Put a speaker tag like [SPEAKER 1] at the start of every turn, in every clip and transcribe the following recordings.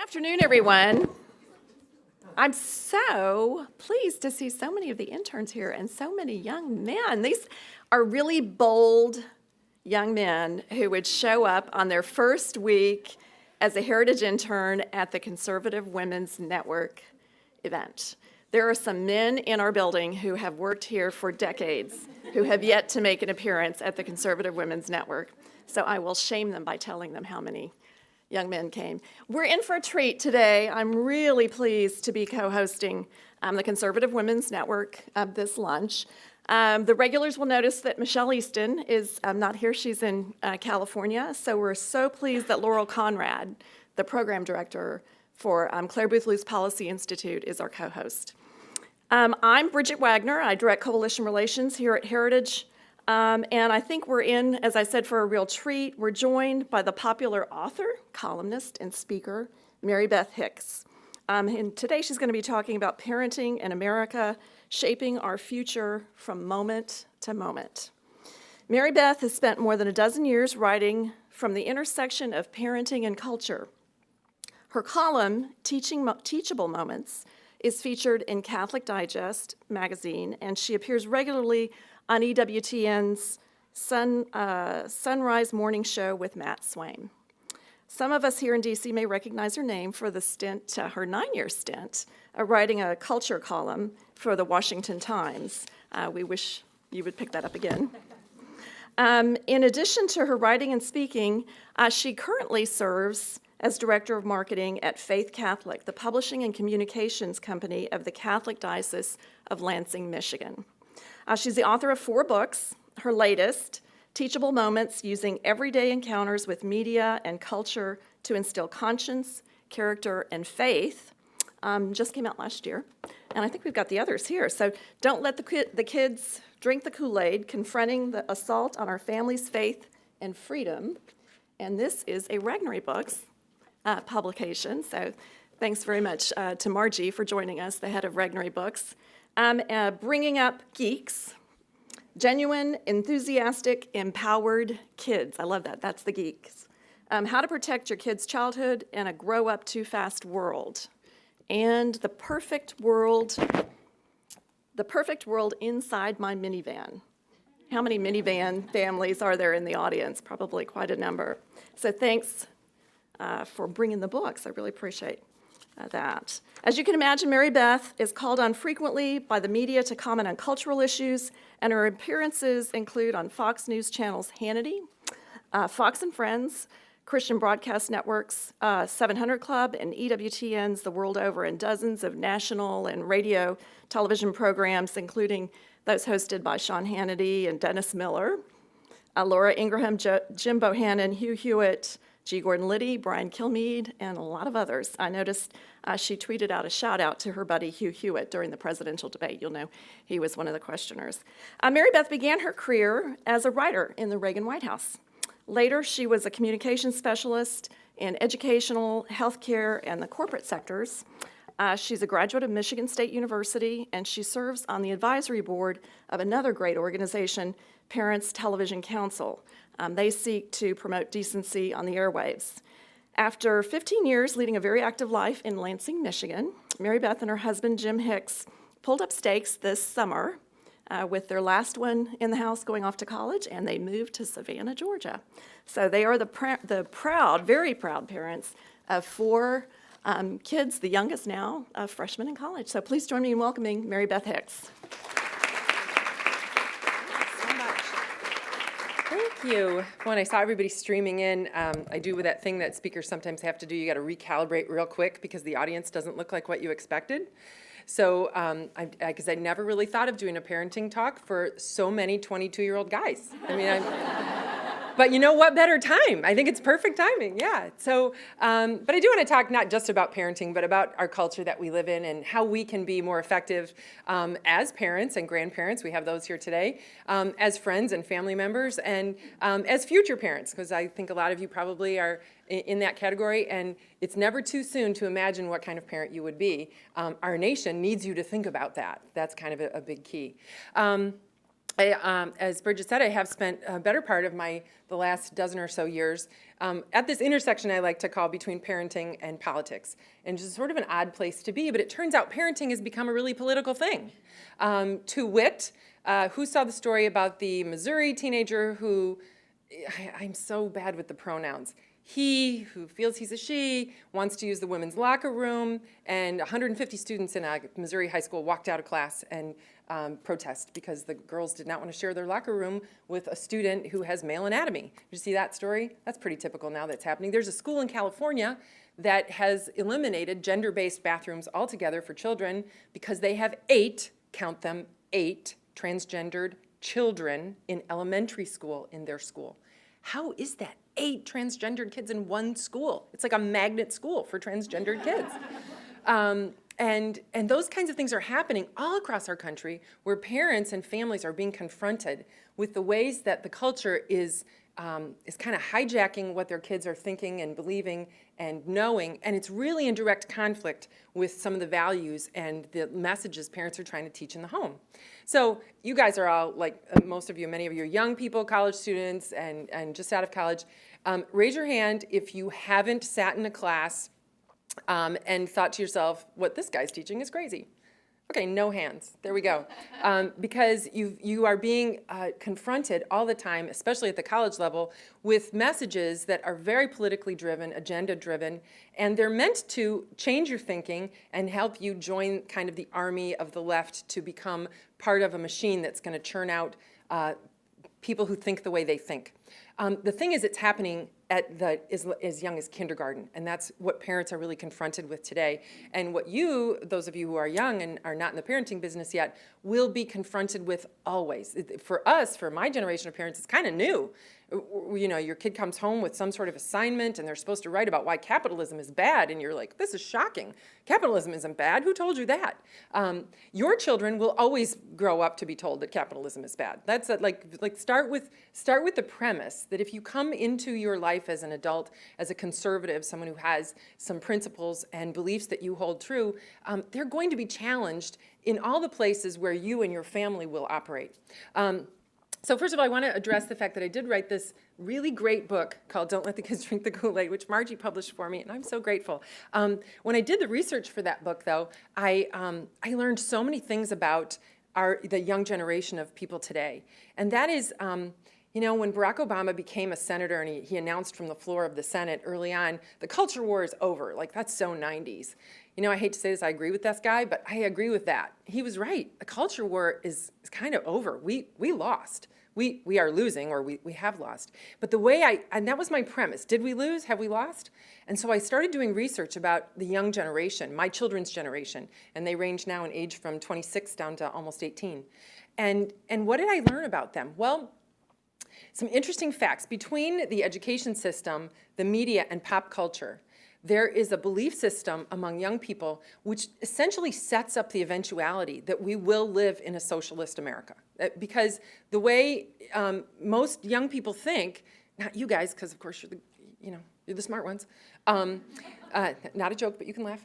[SPEAKER 1] Afternoon, everyone. I'm so pleased to see so many of the interns here and so many young men. These are really bold young men who would show up on their first week as a heritage intern at the Conservative Women's Network event. There are some men in our building who have worked here for decades who have yet to make an appearance at the Conservative Women's Network. So I will shame them by telling them how many young men came. We're in for a treat today. I'm really pleased to be co-hosting the Conservative Women's Network this lunch. The regulars will notice that Michelle Easton is not here. She's in California. So we're so pleased that Laurel Conrad, the program director for Claire Booth Luce Policy Institute, is our co-host. I'm Bridget Wagner. I direct coalition relations here at Heritage. And I think we're in, as I said, for a real treat. We're joined by the popular author, columnist, and speaker, Marybeth Hicks. And today she's going to be talking about parenting in America, shaping our future from moment to moment. Marybeth has spent more than a dozen years writing from the intersection of parenting and culture. Her column, Teachable Moments, is featured in Catholic Digest magazine, and she appears regularly on EWTN's Sunrise Morning Show with Matt Swain. Some of us here in DC may recognize her name for the stint, her 9-year stint, writing a culture column for the Washington Times. We wish you would pick that up again. In addition to her writing and speaking, she currently serves as Director of Marketing at Faith Catholic, the publishing and communications company of the Catholic Diocese of Lansing, Michigan. She's the author of 4 books. Her latest, Teachable Moments, Using Everyday Encounters with Media and Culture to Instill Conscience, Character, and Faith, just came out last year. And I think we've got the others here. So don't let the kids drink the KoolAid, Confronting the Assault on Our Family's Faith and Freedom. And this is a Regnery Books publication. So thanks very much to Margie for joining us, the head of Regnery Books. Bringing up geeks, genuine, enthusiastic, empowered kids. I love that. That's the geeks. How to protect your kids' childhood in a grow-up-too-fast world. And the perfect world inside my minivan. How many minivan families are there in the audience? Probably quite a number. So thanks for bringing the books. I really appreciate that. As you can imagine, Marybeth is called on frequently by the media to comment on cultural issues, and her appearances include on Fox News Channel's Hannity, Fox and Friends, Christian Broadcast Network's 700 Club, and EWTN's The World Over, and dozens of national and radio television programs, including those hosted by Sean Hannity and Dennis Miller, Laura Ingraham, Jim Bohannon, Hugh Hewitt, G. Gordon Liddy, Brian Kilmeade, and a lot of others. I noticed she tweeted out a shout out to her buddy Hugh Hewitt during the presidential debate. You'll know he was one of the questioners. Marybeth began her career as a writer in the Reagan White House. Later, she was a communications specialist in educational, healthcare, and the corporate sectors. She's a graduate of Michigan State University, and she serves on the advisory board of another great organization, Parents Television Council. They seek to promote decency on the airwaves. After 15 years leading a very active life in Lansing, Michigan, Marybeth and her husband, Jim Hicks, pulled up stakes this summer with their last one in the house going off to college, and they moved to Savannah, Georgia. So they are the proud, very proud parents of 4 kids, the youngest now, freshmen in college. So please join me in welcoming Marybeth Hicks.
[SPEAKER 2] Thank you. When I saw everybody streaming in, I do that thing that speakers sometimes have to do. You got to recalibrate real quick because the audience doesn't look like what you expected. So, because I never really thought of doing a parenting talk for so many 22-year-old guys. I mean, but you know what better time? I think it's perfect timing, yeah. So, but I do want to talk not just about parenting, but about our culture that we live in and how we can be more effective as parents and grandparents. We have those here today, as friends and family members, and as future parents, because I think a lot of you probably are in that category, and it's never too soon to imagine what kind of parent you would be. Our nation needs you to think about that. That's kind of a big key. As Bridget said, I have spent a better part of the last dozen or so years at this intersection I like to call between parenting and politics. And just sort of an odd place to be, but it turns out parenting has become a really political thing. To wit, who saw the story about the Missouri teenager who, I'm so bad with the pronouns, he, who feels he's a she, wants to use the women's locker room, and 150 students in a Missouri high school walked out of class and protest because the girls did not want to share their locker room with a student who has male anatomy. Did you see that story? That's pretty typical now that's happening. There's a school in California that has eliminated gender-based bathrooms altogether for children because they have 8, count them, 8 transgendered children in elementary school in their school. How is that? 8 transgendered kids in one school. It's like a magnet school for transgendered kids. And those kinds of things are happening all across our country where parents and families are being confronted with the ways that the culture is kind of hijacking what their kids are thinking and believing and knowing, and it's really in direct conflict with some of the values and the messages parents are trying to teach in the home. So you guys are all, like most of you, many of you are young people, college students, and just out of college. Raise your hand if you haven't sat in a class and thought to yourself, what this guy's teaching is crazy. Okay, no hands. There we go. Because you are being confronted all the time, especially at the college level, with messages that are very politically driven, agenda driven, and they're meant to change your thinking and help you join kind of the army of the left to become part of a machine that's going to churn out people who think the way they think. The thing is, it's happening at as young as kindergarten, and that's what parents are really confronted with today. And what those of you who are young and are not in the parenting business yet, will be confronted with always. For us, for my generation of parents, it's kind of new. You know, your kid comes home with some sort of assignment and they're supposed to write about why capitalism is bad, and you're like, this is shocking. Capitalism isn't bad. Who told you that? Your children will always grow up to be told that capitalism is bad. That's start with the premise that if you come into your life as an adult, as a conservative, someone who has some principles and beliefs that you hold true, they're going to be challenged in all the places where you and your family will operate. So first of all, I want to address the fact that I did write this really great book called Don't Let the Kids Drink the KoolAid, which Margie published for me, and I'm so grateful. When I did the research for that book, though, I learned so many things about the young generation of people today. And that is, you know, when Barack Obama became a senator and he announced from the floor of the Senate early on, the culture war is over. Like, that's so 90s. You know, I hate to say this, I agree with this guy, but I agree with that. He was right. The culture war is kind of over. We lost. We are losing, or we have lost. But the way and that was my premise. Did we lose? Have we lost? And so I started doing research about the young generation, my children's generation, and they range now in age from 26 down to almost 18. And what did I learn about them? Well, some interesting facts. Between the education system, the media, and pop culture, there is a belief system among young people which essentially sets up the eventuality that we will live in a socialist America. Because the way most young people think, not you guys, because of course you're the smart ones. Not a joke, but you can laugh.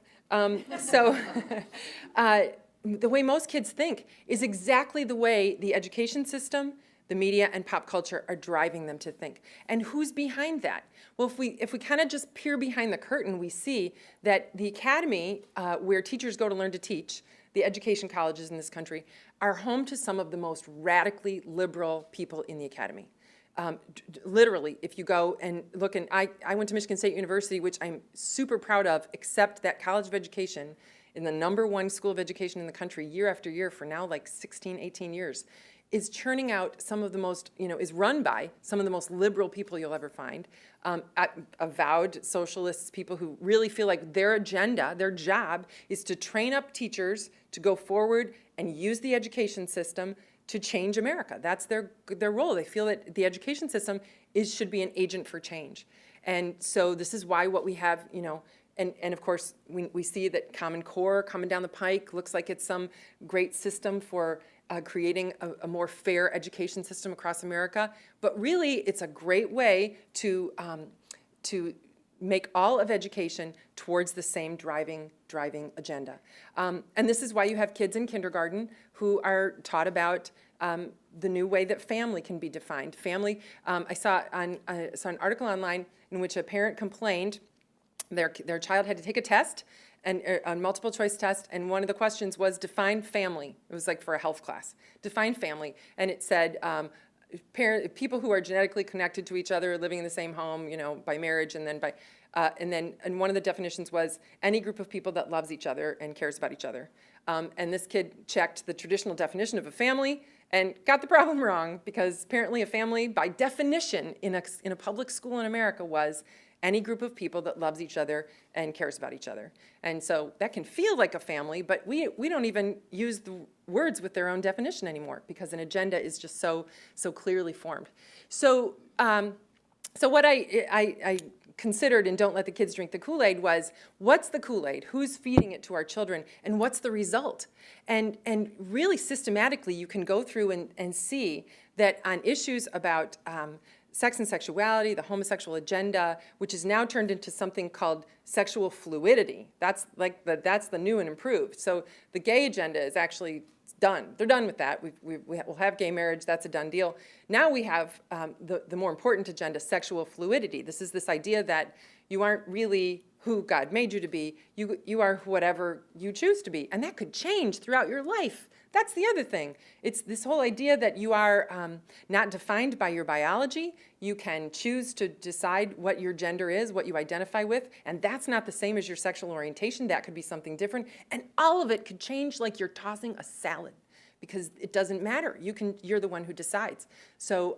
[SPEAKER 2] The way most kids think is exactly the way the education system, the media, and pop culture are driving them to think. And who's behind that? Well, if we kind of just peer behind the curtain, we see that the academy, where teachers go to learn to teach, the education colleges in this country, are home to some of the most radically liberal people in the academy. Literally, if you go and look, and I went to Michigan State University, which I'm super proud of, except that College of Education, in the #1 school of education in the country year after year for now like 16, 18 years, is churning out some of the most, is run by some of the most liberal people you'll ever find, avowed socialists, people who really feel like their agenda, their job, is to train up teachers to go forward and use the education system to change America. That's their role. They feel that the education system should be an agent for change. And so this is why what we have, and of course, we see that Common Core coming down the pike looks like it's some great system for creating a more fair education system across America. But really, it's a great way to make all of education towards the same driving agenda. And this is why you have kids in kindergarten who are taught about the new way that family can be defined. Family, I saw an article online in which a parent complained their child had to take a test, and a multiple choice test, and one of the questions was define family. It was like for a health class. Define family, and it said people who are genetically connected to each other, living in the same home, by marriage, and then one of the definitions was any group of people that loves each other and cares about each other. And this kid checked the traditional definition of a family and got the problem wrong, because apparently a family, by definition, in a public school in America, was any group of people that loves each other and cares about each other. And so that can feel like a family, but we don't even use the words with their own definition anymore, because an agenda is just so clearly formed. So what I considered in Don't Let the Kids Drink the Kool-Aid was, what's the Kool-Aid? Who's feeding it to our children? And what's the result? And really systematically, you can go through and see that on issues about sex and sexuality, the homosexual agenda, which is now turned into something called sexual fluidity. That's the new and improved. So the gay agenda is actually done. They're done with that. We'll have gay marriage. That's a done deal. Now we have the more important agenda, sexual fluidity. This is this idea that you aren't really who God made you to be. You are whatever you choose to be. And that could change throughout your life. That's the other thing. It's this whole idea that you are not defined by your biology. You can choose to decide what your gender is, what you identify with, and that's not the same as your sexual orientation. That could be something different. And all of it could change like you're tossing a salad, because it doesn't matter. You're the one who decides. So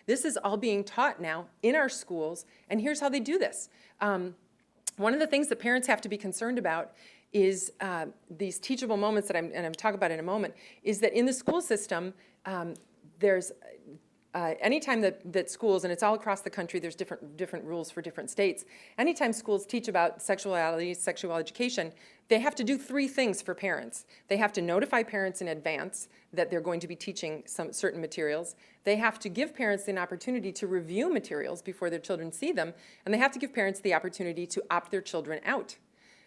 [SPEAKER 2] this is all being taught now in our schools, and here's how they do this. One of the things that parents have to be concerned about is these teachable moments that I'm going to talk about in a moment, is that in the school system, there's anytime that schools, and it's all across the country, there's different rules for different states. Anytime schools teach about sexuality, sexual education, they have to do three things for parents. They have to notify parents in advance that they're going to be teaching some certain materials. They have to give parents an opportunity to review materials before their children see them, and they have to give parents the opportunity to opt their children out.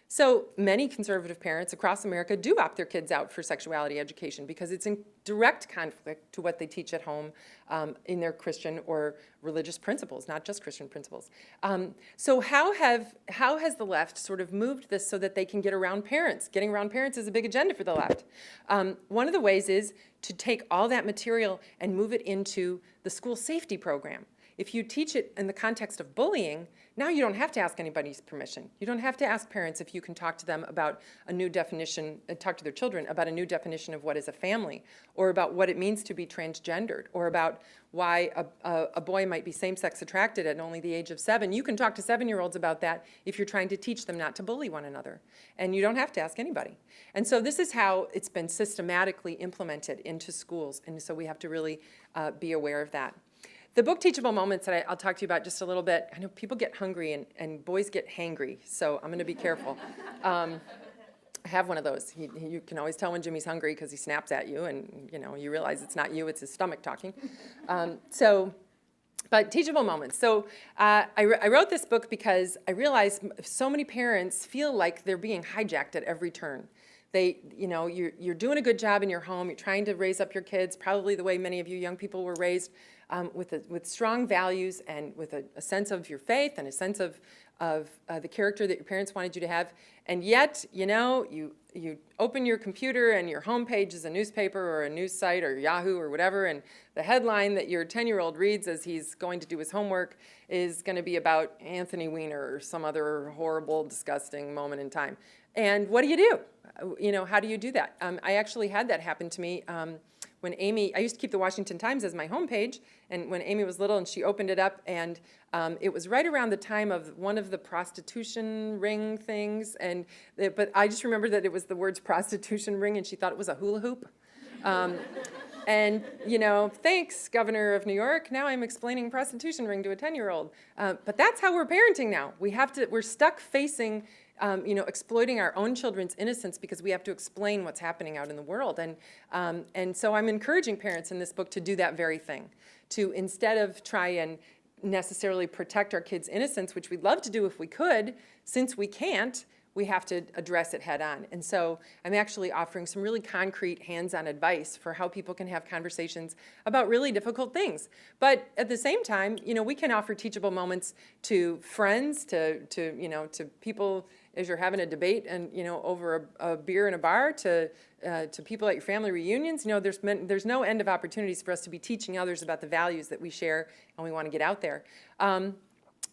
[SPEAKER 2] So many conservative parents across America do opt their kids out for sexuality education, because it's in direct conflict to what they teach at home in their Christian or religious principles, not just Christian principles. So how has the left sort of moved this so that they can get around parents? Getting around parents is a big agenda for the left. One of the ways is to take all that material and move it into the school safety program. If you teach it in the context of bullying, now you don't have to ask anybody's permission. You don't have to ask parents if you can talk to them about a new definition, talk to their children about a new definition of what is a family, or about what it means to be transgendered, or about why a boy might be same-sex attracted at only the age of 7. You can talk to 7-year-olds about that if you're trying to teach them not to bully one another. And you don't have to ask anybody. And so this is how it's been systematically implemented into schools. And so we have to really be aware of that. The book Teachable Moments that I'll talk to you about just a little bit, I know people get hungry and boys get hangry, so I'm going to be careful. I have one of those. You can always tell when Jimmy's hungry because he snaps at you, and you realize it's not you, it's his stomach talking. But Teachable Moments. So I wrote this book because I realized so many parents feel like they're being hijacked at every turn. You're doing a good job in your home. You're trying to raise up your kids, probably the way many of you young people were raised, with strong values and with a sense of your faith and a sense of the character that your parents wanted you to have. And yet, you open your computer and your homepage is a newspaper or a news site or Yahoo or whatever, and the headline that your 10-year-old reads as he's going to do his homework is going to be about Anthony Weiner or some other horrible, disgusting moment in time. And what do you do? How do you do that? I actually had that happen to me when I used to keep the Washington Times as my homepage, and when Amy was little and she opened it up, and it was right around the time of one of the prostitution ring things, but I just remember that it was the words prostitution ring, and she thought it was a hula hoop. And, thanks, Governor of New York. Now I'm explaining prostitution ring to a 10-year-old. But that's how we're parenting now. We're stuck facing exploiting our own children's innocence because we have to explain what's happening out in the world. And so I'm encouraging parents in this book to do that very thing, to instead of try and necessarily protect our kids' innocence, which we'd love to do if we could, since we can't, we have to address it head on. And so I'm actually offering some really concrete hands-on advice for how people can have conversations about really difficult things. But at the same time, we can offer teachable moments to friends, to people as you're having a debate and, over a beer in a bar, to people at your family reunions. There's no end of opportunities for us to be teaching others about the values that we share and we want to get out there.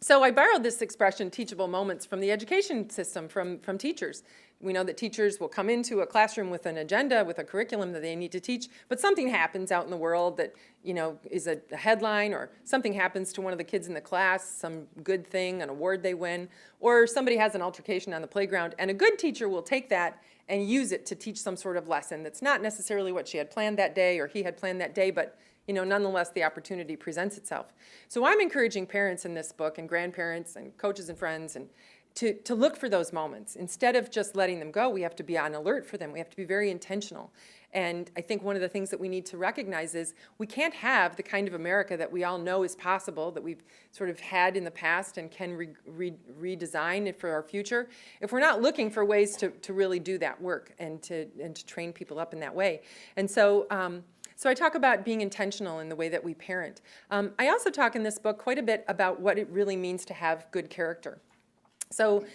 [SPEAKER 2] So I borrowed this expression, teachable moments, from the education system, from teachers. We know that teachers will come into a classroom with an agenda, with a curriculum that they need to teach, but something happens out in the world that, is a headline, or something happens to one of the kids in the class, some good thing, an award they win, or somebody has an altercation on the playground, and a good teacher will take that and use it to teach some sort of lesson that's not necessarily what she had planned that day or he had planned that day, but nonetheless, the opportunity presents itself. So I'm encouraging parents in this book and grandparents and coaches and friends and to look for those moments. Instead of just letting them go, we have to be on alert for them. We have to be very intentional. And I think one of the things that we need to recognize is we can't have the kind of America that we all know is possible, that we've sort of had in the past and can redesign it for our future, if we're not looking for ways to really do that work and to train people up in that way. And so I talk about being intentional in the way that we parent. I also talk in this book quite a bit about what it really means to have good character. So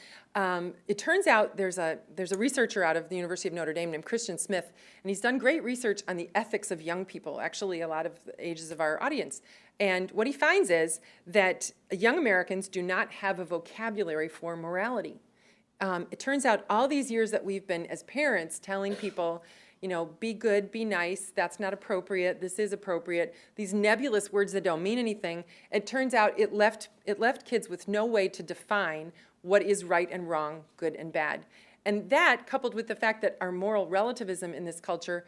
[SPEAKER 2] it turns out there's a researcher out of the University of Notre Dame named Christian Smith, and he's done great research on the ethics of young people, actually a lot of the ages of our audience. And what he finds is that young Americans do not have a vocabulary for morality. It turns out all these years that we've been, as parents, telling people, be good, be nice, that's not appropriate, this is appropriate, these nebulous words that don't mean anything, it turns out it left kids with no way to define what is right and wrong, good and bad. And that, coupled with the fact that our moral relativism in this culture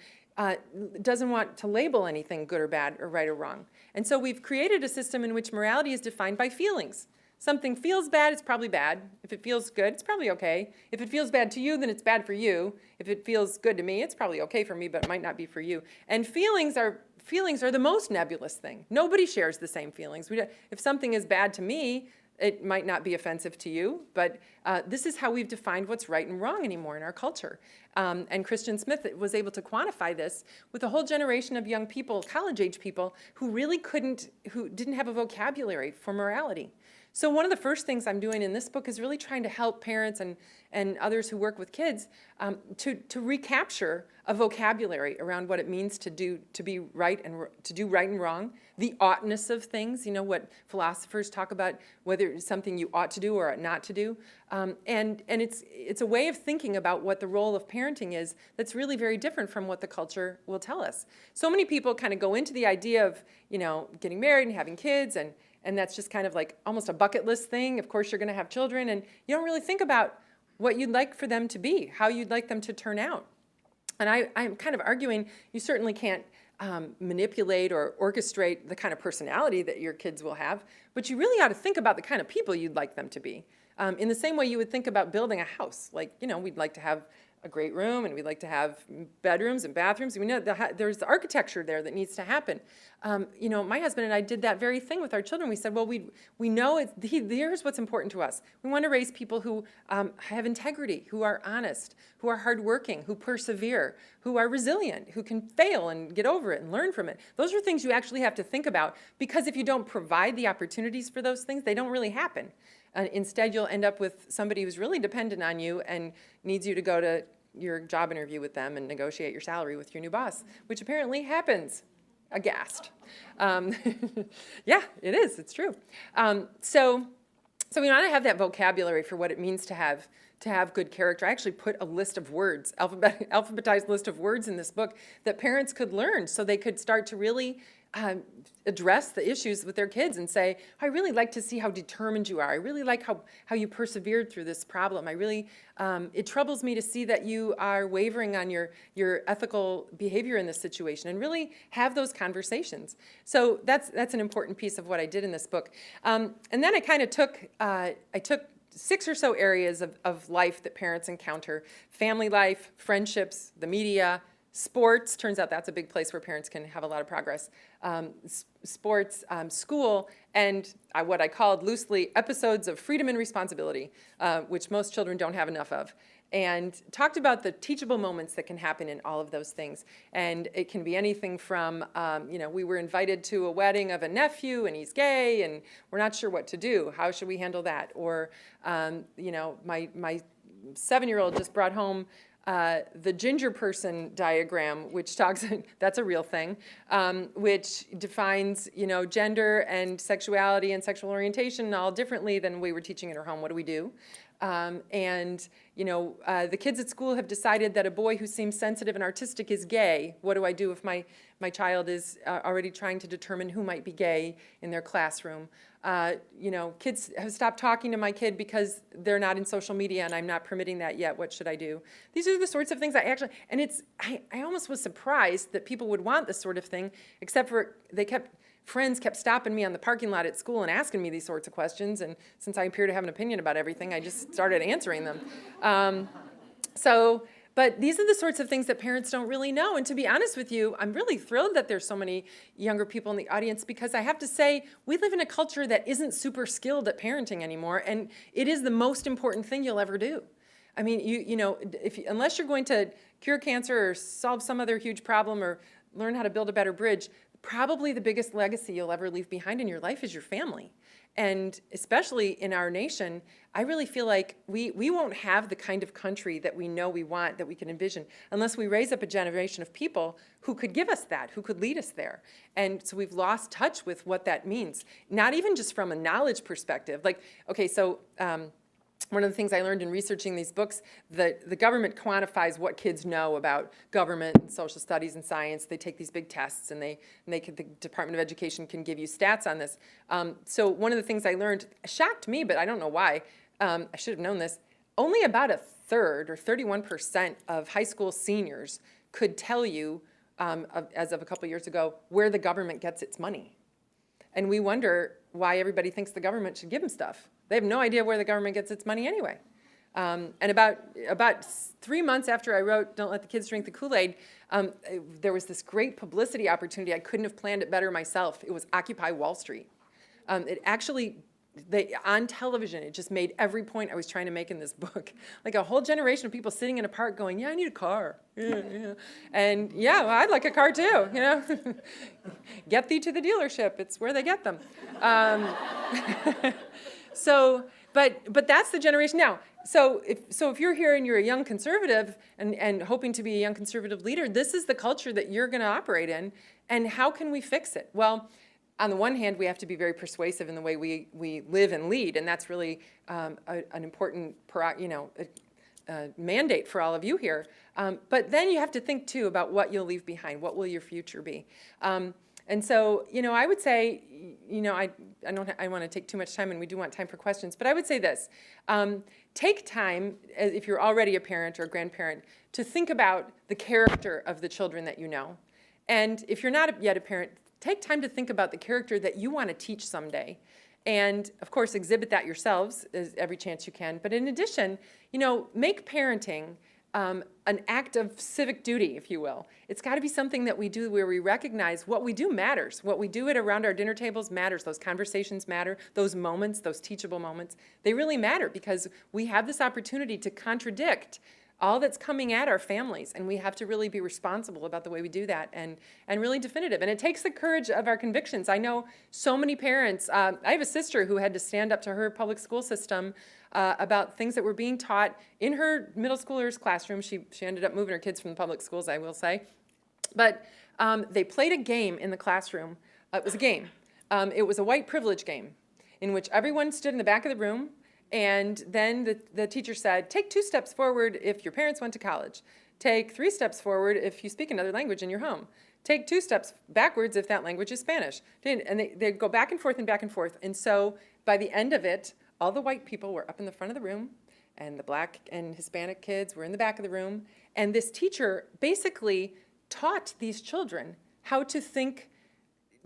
[SPEAKER 2] doesn't want to label anything good or bad or right or wrong. And so we've created a system in which morality is defined by feelings. Something feels bad, it's probably bad. If it feels good, it's probably okay. If it feels bad to you, then it's bad for you. If it feels good to me, it's probably okay for me, but it might not be for you. And feelings are the most nebulous thing. Nobody shares the same feelings. If something is bad to me, it might not be offensive to you, but this is how we've defined what's right and wrong anymore in our culture. And Christian Smith was able to quantify this with a whole generation of young people, college-age people, who didn't have a vocabulary for morality. So one of the first things I'm doing in this book is really trying to help parents and others who work with kids to recapture a vocabulary around what it means to do right and wrong, the oughtness of things, what philosophers talk about, whether it's something you ought to do or ought not to do. And it's a way of thinking about what the role of parenting is that's really very different from what the culture will tell us. So many people kind of go into the idea of, getting married and having kids, and that's just kind of like almost a bucket list thing. Of course, you're going to have children, and you don't really think about what you'd like for them to be, how you'd like them to turn out. And I'm kind of arguing you certainly can't manipulate or orchestrate the kind of personality that your kids will have, but you really ought to think about the kind of people you'd like them to be. In the same way you would think about building a house. Like, we'd like to have a great room, and we'd like to have bedrooms and bathrooms. We know there's the architecture there that needs to happen. My husband and I did that very thing with our children. We said, well, we know here's what's important to us. We want to raise people who have integrity, who are honest, who are hardworking, who persevere, who are resilient, who can fail and get over it and learn from it. Those are things you actually have to think about, because if you don't provide the opportunities for those things, they don't really happen. Instead, you'll end up with somebody who's really dependent on you and needs you to go to your job interview with them and negotiate your salary with your new boss, which apparently happens. Aghast. Yeah, it is. It's true. So we want to have that vocabulary for what it means to have good character. I actually put a list of words, alphabetized list of words in this book that parents could learn so they could start to really address the issues with their kids and say, I really like to see how determined you are. I really like how you persevered through this problem. I really, it troubles me to see that you are wavering on your ethical behavior in this situation, and really have those conversations. So that's an important piece of what I did in this book. And then I kind of took 6 or so areas of life that parents encounter: family life, friendships, the media, Sports, turns out that's a big place where parents can have a lot of progress. Sports, school, and what I called loosely episodes of freedom and responsibility, which most children don't have enough of. And talked about the teachable moments that can happen in all of those things. And it can be anything from, we were invited to a wedding of a nephew and he's gay and we're not sure what to do. How should we handle that? Or, my 7-year-old just brought home the ginger person diagram, which talks, that's a real thing, which defines, gender and sexuality and sexual orientation all differently than we were teaching in our home. What do we do? The kids at school have decided that a boy who seems sensitive and artistic is gay. What do I do if my child is already trying to determine who might be gay in their classroom? Kids have stopped talking to my kid because they're not in social media and I'm not permitting that yet. What should I do? These are the sorts of things I almost was surprised that people would want this sort of thing, except for friends kept stopping me on the parking lot at school and asking me these sorts of questions, and since I appear to have an opinion about everything, I just started answering them. But these are the sorts of things that parents don't really know, and to be honest with you, I'm really thrilled that there's so many younger people in the audience, because I have to say, we live in a culture that isn't super skilled at parenting anymore, and it is the most important thing you'll ever do. I mean, unless you're going to cure cancer or solve some other huge problem or learn how to build a better bridge, probably the biggest legacy you'll ever leave behind in your life is your family. And especially in our nation, I really feel like we won't have the kind of country that we know we want, that we can envision, unless we raise up a generation of people who could give us that, who could lead us there. And so we've lost touch with what that means, not even just from a knowledge perspective. One of the things I learned in researching these books, the government quantifies what kids know about government and social studies and science. They take these big tests, and the Department of Education can give you stats on this. So one of the things I learned shocked me, but I don't know why. I should have known this. Only about a third, or 31%, of high school seniors could tell you, as of a couple years ago, where the government gets its money. And we wonder why everybody thinks the government should give them stuff. They have no idea where the government gets its money anyway. And about 3 months after I wrote Don't Let the Kids Drink the KoolAid, there was this great publicity opportunity. I couldn't have planned it better myself. It was Occupy Wall Street. On television, it just made every point I was trying to make in this book. Like a whole generation of people sitting in a park going, yeah, I need a car. Yeah. And yeah, well, I'd like a car too, Get thee to the dealership. It's where they get them. But that's the generation now. So if you're here and you're a young conservative and hoping to be a young conservative leader, this is the culture that you're going to operate in. And how can we fix it? Well, on the one hand, we have to be very persuasive in the way we live and lead, and that's really an important mandate for all of you here. But then you have to think too about what you'll leave behind. What will your future be? And so, I would say, I want to take too much time, and we do want time for questions, but I would say this. Take time, if you're already a parent or a grandparent, to think about the character of the children that you know. And if you're not yet a parent, take time to think about the character that you want to teach someday. And, of course, exhibit that yourselves every chance you can. But in addition, make parenting an act of civic duty, if you will. It's got to be something that we do where we recognize what we do matters. What we do around our dinner tables matters. Those conversations matter. Those moments, those teachable moments, they really matter because we have this opportunity to contradict all that's coming at our families, and we have to really be responsible about the way we do that and really definitive. And it takes the courage of our convictions. I know so many parents. I have a sister who had to stand up to her public school system about things that were being taught in her middle schooler's classroom. She ended up moving her kids from the public schools, I will say. But they played a game in the classroom. It was a game. It was a white privilege game in which everyone stood in the back of the room. And then the teacher said, take 2 steps forward if your parents went to college. Take 3 steps forward if you speak another language in your home. Take 2 steps backwards if that language is Spanish. And they go back and forth and back and forth. And so by the end of it, all the white people were up in the front of the room, and the black and Hispanic kids were in the back of the room. And this teacher basically taught these children how to think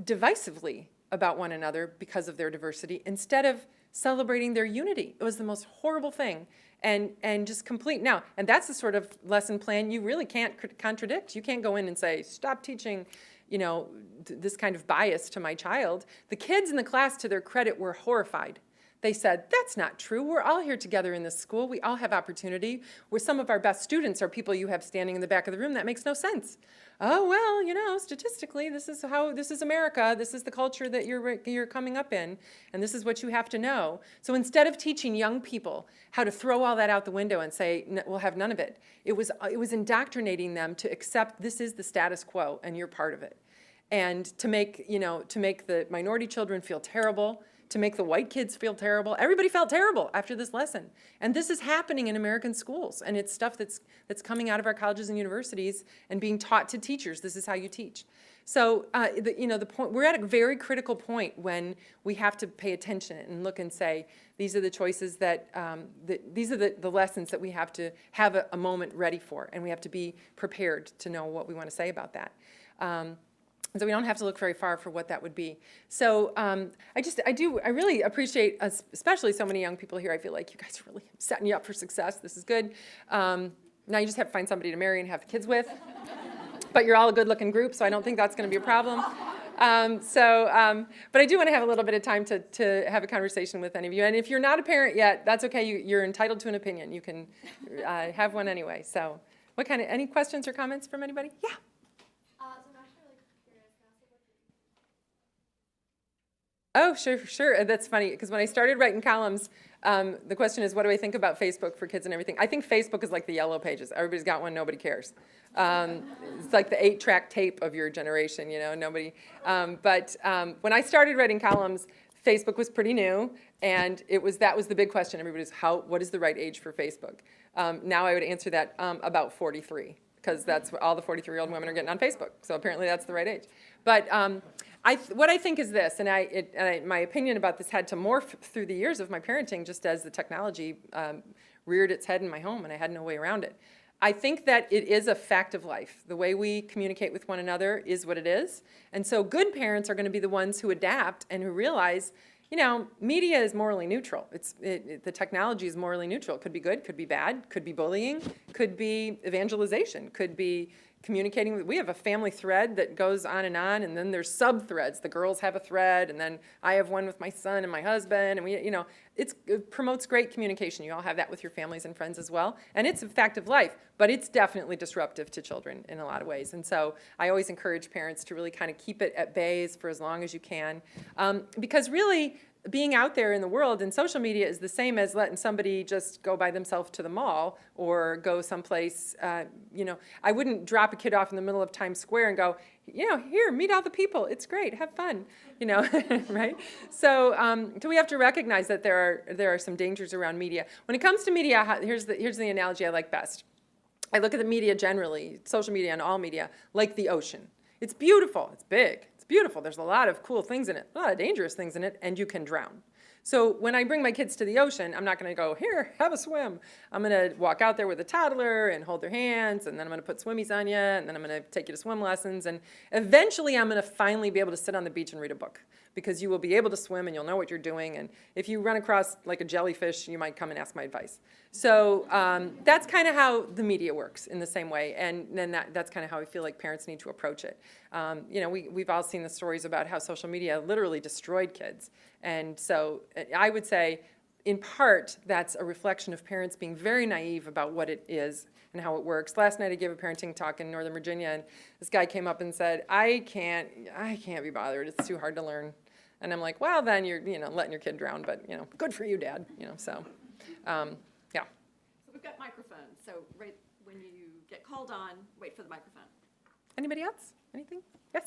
[SPEAKER 2] divisively about one another because of their diversity, instead of celebrating their unity. It was the most horrible thing. And just complete now. And that's the sort of lesson plan you really can't contradict. You can't go in and say, stop teaching, this kind of bias to my child. The kids in the class, to their credit, were horrified. They said, that's not true. We're all here together in this school. We all have opportunity. Where some of our best students are people you have standing in the back of the room. That makes no sense. Oh, well, statistically, this is America. This is the culture that you're coming up in, and this is what you have to know. So instead of teaching young people how to throw all that out the window and say, we'll have none of it, it was indoctrinating them to accept this is the status quo, and you're part of it. And to make the minority children feel terrible, to make the white kids feel terrible. Everybody felt terrible after this lesson. And this is happening in American schools. And it's stuff that's coming out of our colleges and universities and being taught to teachers. This is how you teach. So, the point, we're at a very critical point when we have to pay attention and look and say, these are the choices these are the lessons that we have to have a moment ready for. And we have to be prepared to know what we want to say about that. So we don't have to look very far for what that would be. So I really appreciate, especially so many young people here. I feel like you guys are really setting you up for success. This is good. Now you just have to find somebody to marry and have kids with. But you're all a good-looking group, so I don't think that's going to be a problem. But I do want to have a little bit of time to have a conversation with any of you. And if you're not a parent yet, that's okay. You're entitled to an opinion. You can have one anyway. So any questions or comments from anybody? Yeah. Oh, sure. That's funny, because when I started writing columns, the question is, what do I think about Facebook for kids and everything? I think Facebook is like the Yellow Pages. Everybody's got one, nobody cares. It's like the 8-track tape of your generation, nobody. But when I started writing columns, Facebook was pretty new, and that was the big question. Everybody's, what is the right age for Facebook? Now I would answer that about 43, because that's what all the 43-year-old women are getting on Facebook. So apparently that's the right age. But what I think is this, and my opinion about this had to morph through the years of my parenting, just as the technology reared its head in my home, and I had no way around it. I think that it is a fact of life. The way we communicate with one another is what it is. And so good parents are going to be the ones who adapt and who realize, media is morally neutral. The technology is morally neutral. It could be good, could be bad, could be bullying, could be evangelization, could be communicating. We have a family thread that goes on, and then there's sub-threads. The girls have a thread, and then I have one with my son and my husband, and it promotes great communication. You all have that with your families and friends as well, and it's a fact of life, but it's definitely disruptive to children in a lot of ways. And so I always encourage parents to really kind of keep it at bay for as long as you can, because really, being out there in the world and social media is the same as letting somebody just go by themselves to the mall or go someplace. I wouldn't drop a kid off in the middle of Times Square and go, here, meet all the people. It's great. Have fun. Right? So we have to recognize that there are some dangers around media. When it comes to media, here's the analogy I like best. I look at the media generally, social media and all media, like the ocean. It's beautiful. It's big. Beautiful. There's a lot of cool things in it, a lot of dangerous things in it, and you can drown. So when I bring my kids to the ocean, I'm not going to go, here, have a swim. I'm going to walk out there with a toddler and hold their hands, and then I'm going to put swimmies on you, and then I'm going to take you to swim lessons, and eventually I'm going to finally be able to sit on the beach and read a book, because you will be able to swim and you'll know what you're doing, and if you run across like a jellyfish, you might come and ask my advice. So that's kind of how the media works in the same way, and then that's kind of how I feel like parents need to approach it. We've all seen the stories about how social media literally destroyed kids, and so I would say, in part, that's a reflection of parents being very naive about what it is and how it works. Last night I gave a parenting talk in Northern Virginia, and this guy came up and said, I can't be bothered. It's too hard to learn. And I'm like, well, then you're letting your kid drown, but good for you, Dad. Yeah.
[SPEAKER 1] So we've got microphones. So right when you get called on, wait for the microphone.
[SPEAKER 2] Anybody else? Anything? Yes.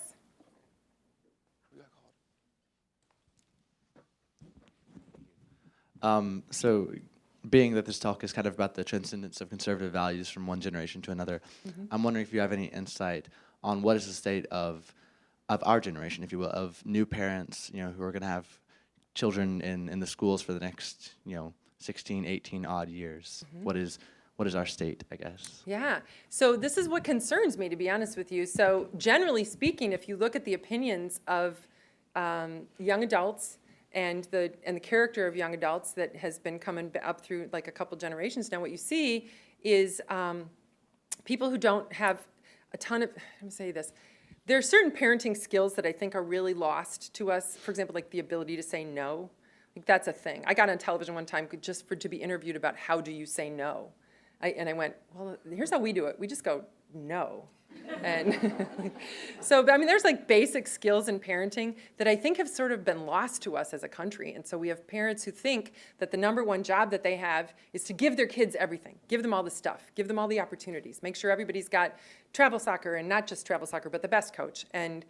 [SPEAKER 3] So being that this talk is kind of about the transcendence of conservative values from one generation to another, I'm wondering if you have any insight on what is the state of our generation, if you will, of new parents, who are going to have children in the schools for the next, 16, 18 odd years. What is our state, I guess?
[SPEAKER 2] Yeah. So this is what concerns me, to be honest with you. So generally speaking, if you look at the opinions of young adults and the character of young adults that has been coming up through like a couple generations now, what you see is people who don't have a ton of, let me say this, there are certain parenting skills that I think are really lost to us. For example, like the ability to say no. Like that's a thing. I got on television one time just to be interviewed about how do you say no. And I went, well, here's how we do it. We just go, no. And so, I mean, there's like basic skills in parenting that I think have sort of been lost to us as a country. And so we have parents who think that the number one job that they have is to give their kids everything, give them all the stuff, give them all the opportunities, make sure everybody's got travel soccer, and not just travel soccer, but the best coach, and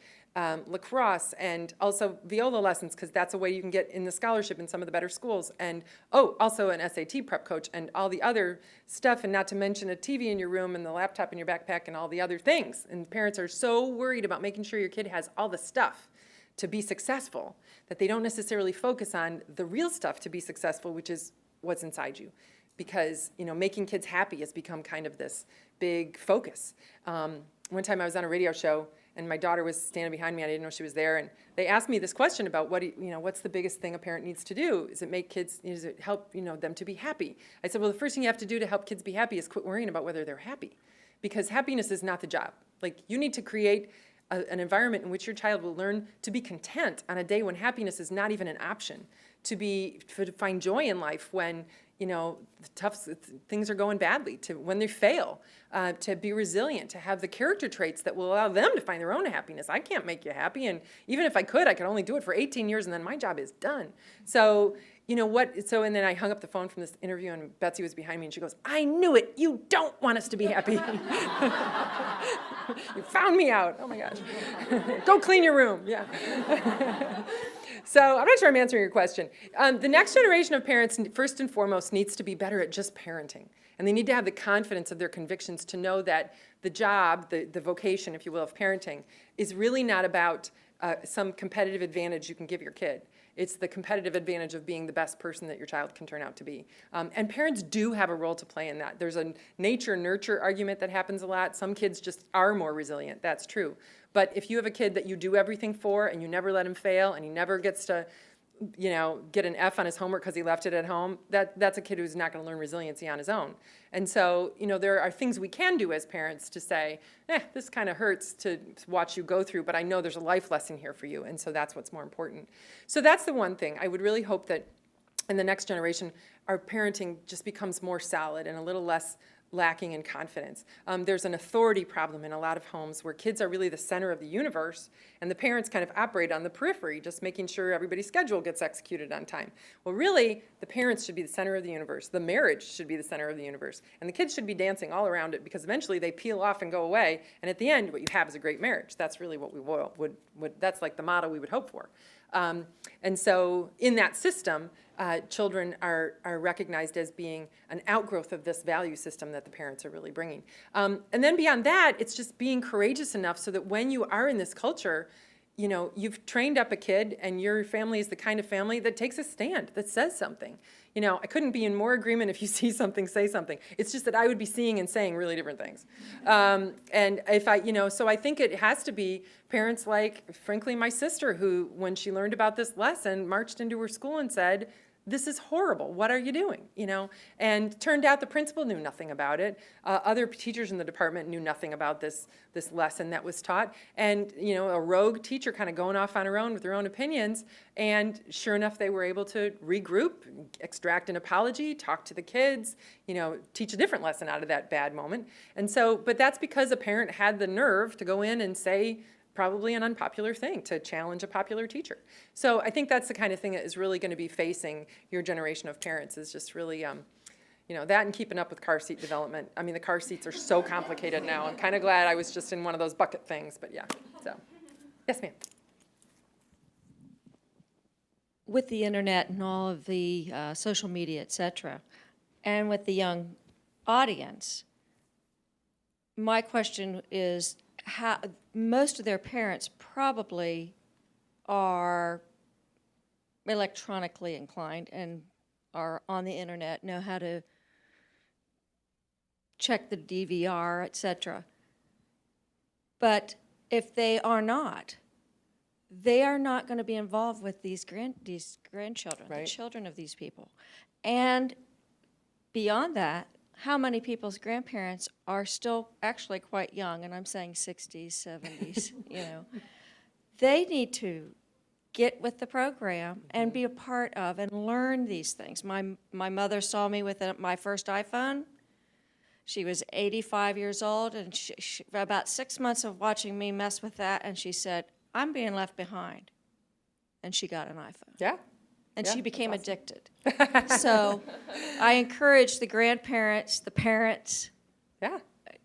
[SPEAKER 2] lacrosse, and also viola lessons, because that's a way you can get in the scholarship in some of the better schools, and also an SAT prep coach, and all the other stuff, and not to mention a TV in your room and the laptop in your backpack and all the other things. And parents are so worried about making sure your kid has all the stuff to be successful that they don't necessarily focus on the real stuff to be successful, which is what's inside you. Because, making kids happy has become kind of this big focus. One time I was on a radio show, and my daughter was standing behind me. I didn't know she was there, and they asked me this question about what's the biggest thing a parent needs to do? Is it help them to be happy? I said, well, the first thing you have to do to help kids be happy is quit worrying about whether they're happy, because happiness is not the job. Like, you need to create an environment in which your child will learn to be content on a day when happiness is not even an option, to find joy in life when tough things are going badly, to when they fail, to be resilient, to have the character traits that will allow them to find their own happiness. I can't make you happy, and even if I could only do it for 18 years, and then my job is done. So, and then I hung up the phone from this interview, and Betsy was behind me, and she goes, I knew it, you don't want us to be happy. You found me out. Oh my gosh. Go clean your room. Yeah. So I'm not sure I'm answering your question. The next generation of parents, first and foremost, needs to be better at just parenting. And they need to have the confidence of their convictions to know that the job, the vocation, if you will, of parenting is really not about some competitive advantage you can give your kid. It's the competitive advantage of being the best person that your child can turn out to be. And parents do have a role to play in that. There's a nature-nurture argument that happens a lot. Some kids just are more resilient. That's true. But if you have a kid that you do everything for and you never let him fail and he never gets to get an F on his homework because he left it at home, that's a kid who's not going to learn resiliency on his own. And so, there are things we can do as parents to say, this kind of hurts to watch you go through, but I know there's a life lesson here for you, and so that's what's more important. So that's the one thing. I would really hope that in the next generation, our parenting just becomes more solid and a little less lacking in confidence. There's an authority problem in a lot of homes where kids are really the center of the universe, and the parents kind of operate on the periphery, just making sure everybody's schedule gets executed on time. Well, really, the parents should be the center of the universe. The marriage should be the center of the universe. And the kids should be dancing all around it, because eventually they peel off and go away, and at the end, what you have is a great marriage. That's really what we would that's like the model we would hope for. And so in that system, children are recognized as being an outgrowth of this value system that the parents are really bringing. And then beyond that, it's just being courageous enough so that when you are in this culture, you've trained up a kid, and your family is the kind of family that takes a stand, that says something. I couldn't be in more agreement if you see something, say something. It's just that I would be seeing and saying really different things. And if so I think it has to be parents like, frankly, my sister, who, when she learned about this lesson, marched into her school and said, this is horrible. What are you doing? And turned out the principal knew nothing about it. Other teachers in the department knew nothing about this lesson that was taught. And, a rogue teacher kind of going off on her own with her own opinions. And sure enough, they were able to regroup, extract an apology, talk to the kids, teach a different lesson out of that bad moment. And so, but that's because a parent had the nerve to go in and say, probably an unpopular thing, to challenge a popular teacher. So I think that's the kind of thing that is really going to be facing your generation of parents, is just really, that and keeping up with car seat development. I mean, the car seats are so complicated now. I'm kind of glad I was just in one of those bucket things, but yeah. So, yes, ma'am.
[SPEAKER 4] With the internet and all of the social media, et cetera, and with the young audience, my question is, how most of their parents probably are electronically inclined and are on the internet, know how to check the DVR, et cetera. But if they are not, they are not going to be involved with these grandchildren, the
[SPEAKER 2] Right.
[SPEAKER 4] children of these people. And beyond that, how many people's grandparents are still actually quite young, and I'm saying 60s, 70s, They need to get with the program and be a part of and learn these things. My mother saw me with my first iPhone. She was 85 years old, and about 6 months of watching me mess with that, and she said, I'm being left behind. And she got an iPhone.
[SPEAKER 2] Yeah.
[SPEAKER 4] And
[SPEAKER 2] Yeah,
[SPEAKER 4] she became
[SPEAKER 2] that's
[SPEAKER 4] addicted. So I encourage the grandparents, the parents,
[SPEAKER 2] Yeah.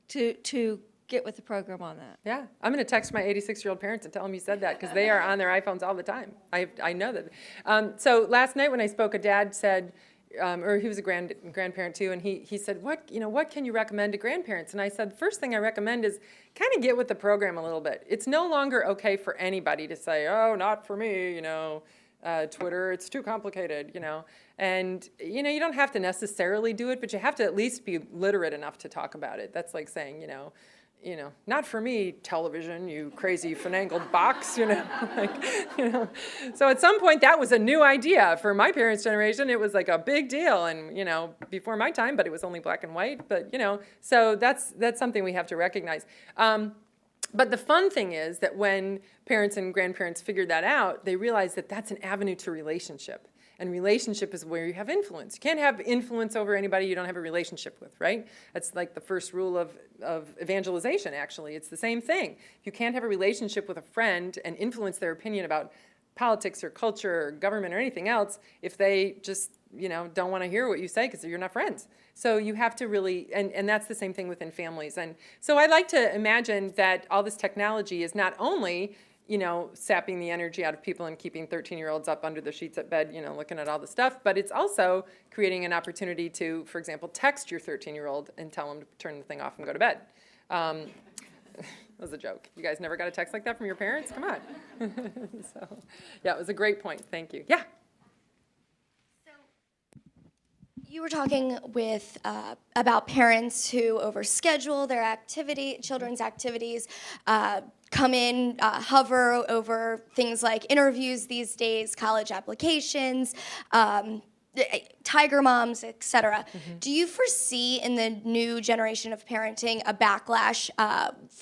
[SPEAKER 4] to get with the program on that.
[SPEAKER 2] Yeah, I'm going to text my 86-year-old parents and tell them you said that, because they are on their iPhones all the time. I know that. So last night when I spoke, a dad said, or he was a grandparent too, and he said, what can you recommend to grandparents? And I said, the first thing I recommend is kind of get with the program a little bit. It's no longer okay for anybody to say, oh, not for me, Twitter, it's too complicated, And, you don't have to necessarily do it, but you have to at least be literate enough to talk about it. That's like saying, not for me, television, you crazy finagled box, So at some point that was a new idea. For my parents' generation, it was like a big deal, and, before my time, but it was only black and white, but, so that's something we have to recognize. But the fun thing is that when parents and grandparents figured that out, they realized that that's an avenue to relationship. And relationship is where you have influence. You can't have influence over anybody you don't have a relationship with, right? That's like the first rule of evangelization, actually. It's the same thing. You can't have a relationship with a friend and influence their opinion about politics or culture or government or anything else if they just, don't want to hear what you say because you're not friends. So you have to really, and that's the same thing within families. And so I like to imagine that all this technology is not only sapping the energy out of people and keeping 13-year-olds up under the sheets at bed, looking at all the stuff. But it's also creating an opportunity to, for example, text your 13-year-old and tell them to turn the thing off and go to bed. That was a joke. You guys never got a text like that from your parents? Come on. So, yeah, it was a great point. Thank you. Yeah.
[SPEAKER 5] You were talking about parents who overschedule their children's activities, come in, hover over things like interviews these days, college applications, tiger moms, etc. Do you foresee in the new generation of parenting a backlash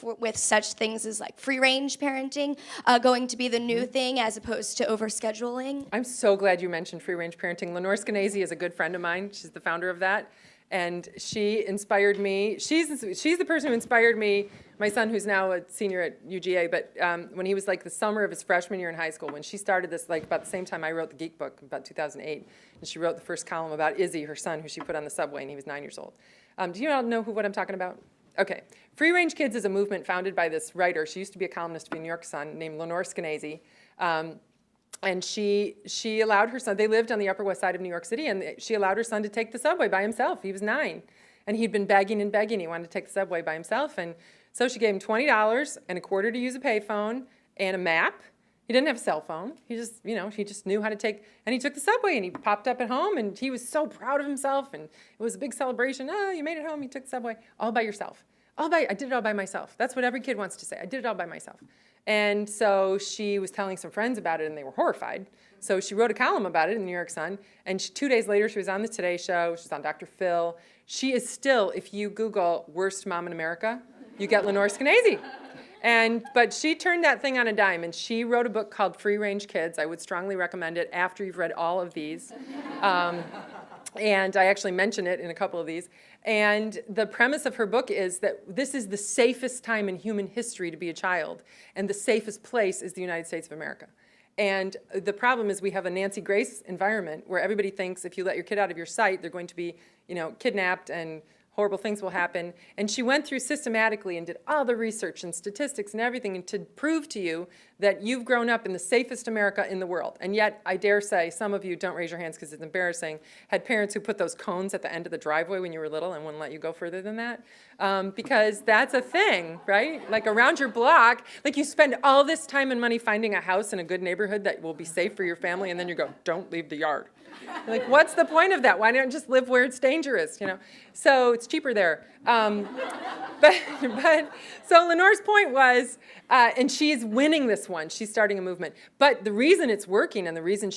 [SPEAKER 5] with such things as like free-range parenting going to be the new thing as opposed to overscheduling?
[SPEAKER 2] I'm so glad you mentioned free-range parenting. Lenore Skenazy is a good friend of mine. She's the founder of that. And she inspired me. She's the person who inspired me, my son who's now a senior at UGA, but when he was like the summer of his freshman year in high school, when she started this, like about the same time I wrote the Geek book, about 2008, and she wrote the first column about Izzy, her son, who she put on the subway, and he was 9 years old. Do you all know what I'm talking about? Okay. Free Range Kids is a movement founded by this writer. She used to be a columnist for the New York Sun named Lenore Skenazy. And she allowed her son, they lived on the Upper West Side of New York City, and she allowed her son to take the subway by himself. He was 9. And he'd been begging and begging. He wanted to take the subway by himself. And so she gave him $20 and a quarter to use a payphone and a map. He didn't have a cell phone. He just, he just knew how to take, and he took the subway and he popped up at home and he was so proud of himself and it was a big celebration. Oh, you made it home, you took the subway, all by yourself. I did it all by myself. That's what every kid wants to say. I did it all by myself. And so she was telling some friends about it and they were horrified. So she wrote a column about it in the New York Sun. And 2 days later, she was on the Today Show. She was on Dr. Phil. She is still, if you Google worst mom in America, you get Lenore Skenazy. But she turned that thing on a dime and she wrote a book called Free Range Kids. I would strongly recommend it after you've read all of these. And I actually mention it in a couple of these. And the premise of her book is that this is the safest time in human history to be a child, and the safest place is the United States of America. And the problem is we have a Nancy Grace environment where everybody thinks if you let your kid out of your sight, they're going to be, kidnapped and horrible things will happen. And she went through systematically and did all the research and statistics and everything and to prove to you that you've grown up in the safest America in the world. And yet, I dare say, some of you, don't raise your hands because it's embarrassing, had parents who put those cones at the end of the driveway when you were little and wouldn't let you go further than that. Because that's a thing, right? Like around your block, like you spend all this time and money finding a house in a good neighborhood that will be safe for your family, and then you go, don't leave the yard. Like, what's the point of that? Why don't you just live where it's dangerous, you know? So it's cheaper there. But so Lenore's point was, and she's winning this one. She's starting a movement. But the reason it's working and the reason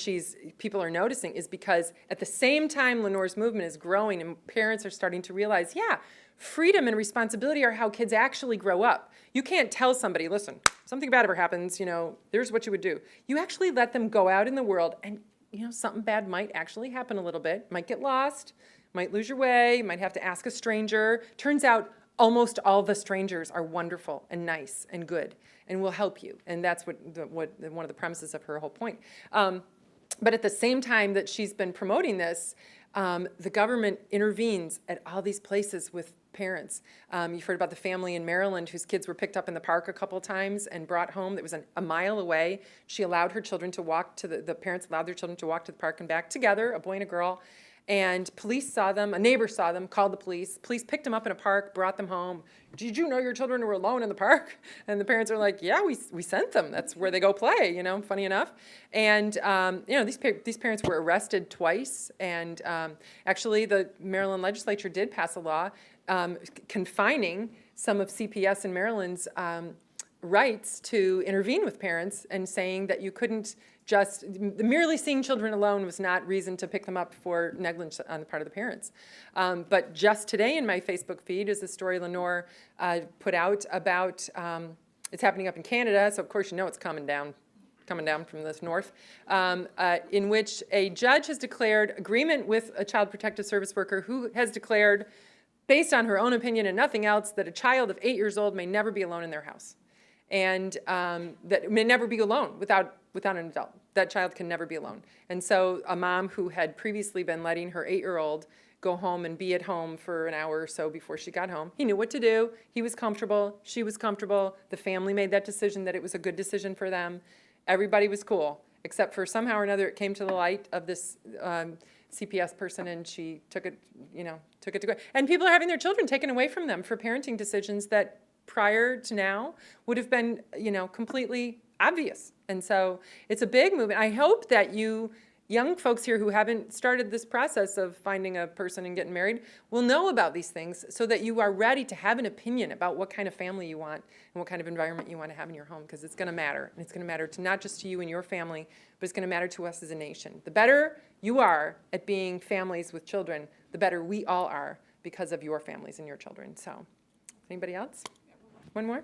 [SPEAKER 2] people are noticing is because at the same time Lenore's movement is growing and parents are starting to realize, yeah, freedom and responsibility are how kids actually grow up. You can't tell somebody, listen, something bad ever happens, you know, here's what you would do. You actually let them go out in the world and, you know, something bad might actually happen a little bit. Might get lost, might lose your way, might have to ask a stranger. Turns out almost all the strangers are wonderful and nice and good and will help you. And that's what one of the premises of her whole point. But at the same time that she's been promoting this, the government intervenes at all these places with parents. You've heard about the family in Maryland whose kids were picked up in the park a couple of times and brought home. That was a mile away. She allowed her children to walk to the parents allowed their children to walk to the park and back together, a boy and a girl. And police saw them, a neighbor saw them, called the police. Police picked them up in a park, brought them home. Did you know your children were alone in the park? And the parents are like, yeah, we sent them. That's where they go play, you know, funny enough. And, you know, these parents were arrested twice. And actually, the Maryland legislature did pass a law confining some of CPS in Maryland's rights to intervene with parents and saying that you couldn't just, merely seeing children alone was not reason to pick them up for negligence on the part of the parents. But just today in my Facebook feed is a story Lenore put out about, it's happening up in Canada, so of course you know it's coming down from the north, in which a judge has declared agreement with a child protective service worker who has declared, based on her own opinion and nothing else, that a child of 8 years old may never be alone in their house. And that may never be alone without an adult. That child can never be alone. And so a mom who had previously been letting her 8-year-old go home and be at home for an hour or so before she got home, he knew what to do. He was comfortable. She was comfortable. The family made that decision that it was a good decision for them. Everybody was cool, except for somehow or another it came to the light of this CPS person, and she took it to go. And people are having their children taken away from them for parenting decisions that prior to now would have been, you know, completely obvious. And so it's a big movement. I hope that you young folks here who haven't started this process of finding a person and getting married will know about these things so that you are ready to have an opinion about what kind of family you want and what kind of environment you want to have in your home, because it's going to matter. And it's going to matter to not just to you and your family, but it's going to matter to us as a nation. The better you are at being families with children, the better we all are because of your families and your children. So, anybody else? One more?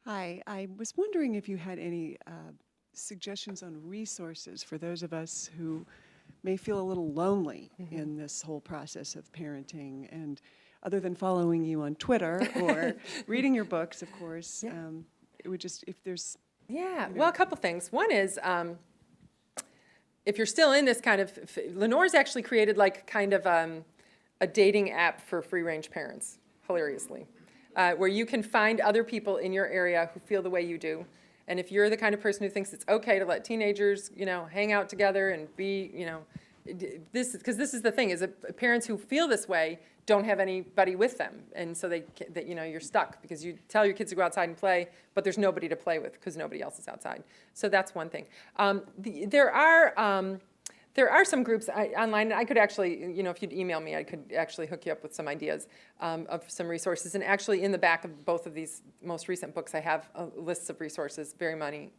[SPEAKER 6] Hi, I was wondering if you had any suggestions on resources for those of us who may feel a little lonely in this whole process of parenting, and other than following you on Twitter or reading your books, of course, it would just, if there's...
[SPEAKER 2] Yeah, well, a couple things. One is, if you're still in this kind of, Lenore's actually created like kind of a dating app for free-range parents, hilariously, where you can find other people in your area who feel the way you do. And if you're the kind of person who thinks it's okay to let teenagers, you know, hang out together and be, you know, because this is the thing, is that parents who feel this way don't have anybody with them. And so you know, you're stuck because you tell your kids to go outside and play, but there's nobody to play with because nobody else is outside. So that's one thing. There are some groups online, and I could actually, you know, if you'd email me, I could actually hook you up with some ideas of some resources. And actually, in the back of both of these most recent books, I have lists of resources, very money,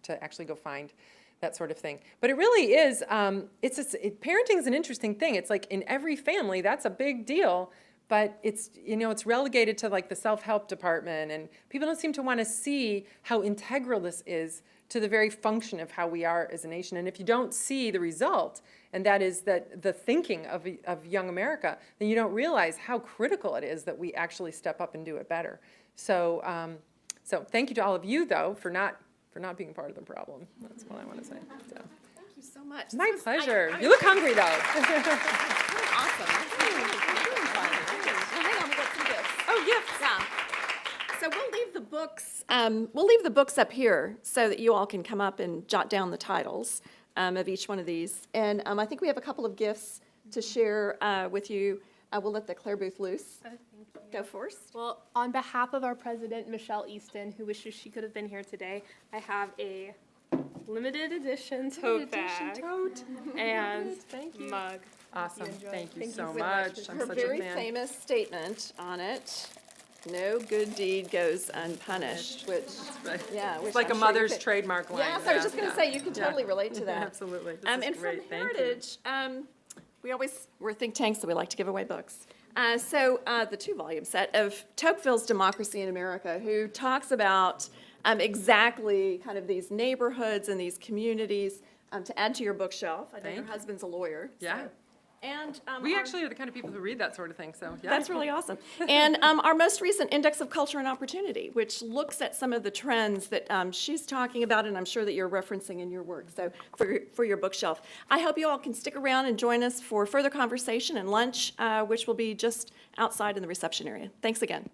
[SPEAKER 2] to actually go find that sort of thing. But it really is, parenting is an interesting thing. It's like in every family, that's a big deal. But it's, you know, it's relegated to like the self-help department, and people don't seem to want to see how integral this is to the very function of how we are as a nation. And if you don't see the result, and that is that the thinking of young America, then you don't realize how critical it is that we actually step up and do it better. So, so thank you to all of you, though, for not being part of the problem. That's what I want to say. So.
[SPEAKER 1] Thank you so much.
[SPEAKER 2] My pleasure. You look hungry, though.
[SPEAKER 1] Awesome. Hang on, we got some gifts.
[SPEAKER 2] Oh, gifts.
[SPEAKER 1] Yeah. So we'll leave the books. We'll leave the books up here so that you all can come up and jot down the titles of each one of these. And I think we have a couple of gifts to share with you. We'll let the Claire booth loose.
[SPEAKER 7] Thank you.
[SPEAKER 1] Go first.
[SPEAKER 7] Well, on behalf of our president, Michelle Easton, who wishes she could have been here today, I have a limited edition tote bag and mug.
[SPEAKER 2] Awesome, thank you so
[SPEAKER 7] so
[SPEAKER 2] much. I'm
[SPEAKER 1] Her
[SPEAKER 2] such a
[SPEAKER 1] very
[SPEAKER 2] fan.
[SPEAKER 1] famous statement on it, "No good deed goes unpunished," which,
[SPEAKER 2] Right.
[SPEAKER 1] yeah. which
[SPEAKER 2] It's like
[SPEAKER 1] I'm
[SPEAKER 2] a
[SPEAKER 1] sure you
[SPEAKER 2] mother's
[SPEAKER 1] could-
[SPEAKER 2] trademark line.
[SPEAKER 1] Yes, I was just going
[SPEAKER 2] yeah.
[SPEAKER 1] to say, you can
[SPEAKER 2] Yeah.
[SPEAKER 1] totally relate to that.
[SPEAKER 2] Absolutely. This
[SPEAKER 1] And
[SPEAKER 2] is
[SPEAKER 1] from
[SPEAKER 2] great. Thank you.
[SPEAKER 1] Heritage, we're think tanks, so we like to give away books. The 2-volume set of Tocqueville's Democracy in America, who talks about exactly kind of these neighborhoods and these communities to add to your bookshelf. I know your
[SPEAKER 2] Thank you.
[SPEAKER 1] husband's a lawyer. so-
[SPEAKER 2] Yeah.
[SPEAKER 1] And
[SPEAKER 2] We
[SPEAKER 1] our-
[SPEAKER 2] actually are the kind of people who read that sort of thing, so yeah.
[SPEAKER 1] That's really awesome. And our most recent Index of Culture and Opportunity, which looks at some of the trends that she's talking about, and I'm sure that you're referencing in your work, so for your bookshelf. I hope you all can stick around and join us for further conversation and lunch, which will be just outside in the reception area. Thanks again.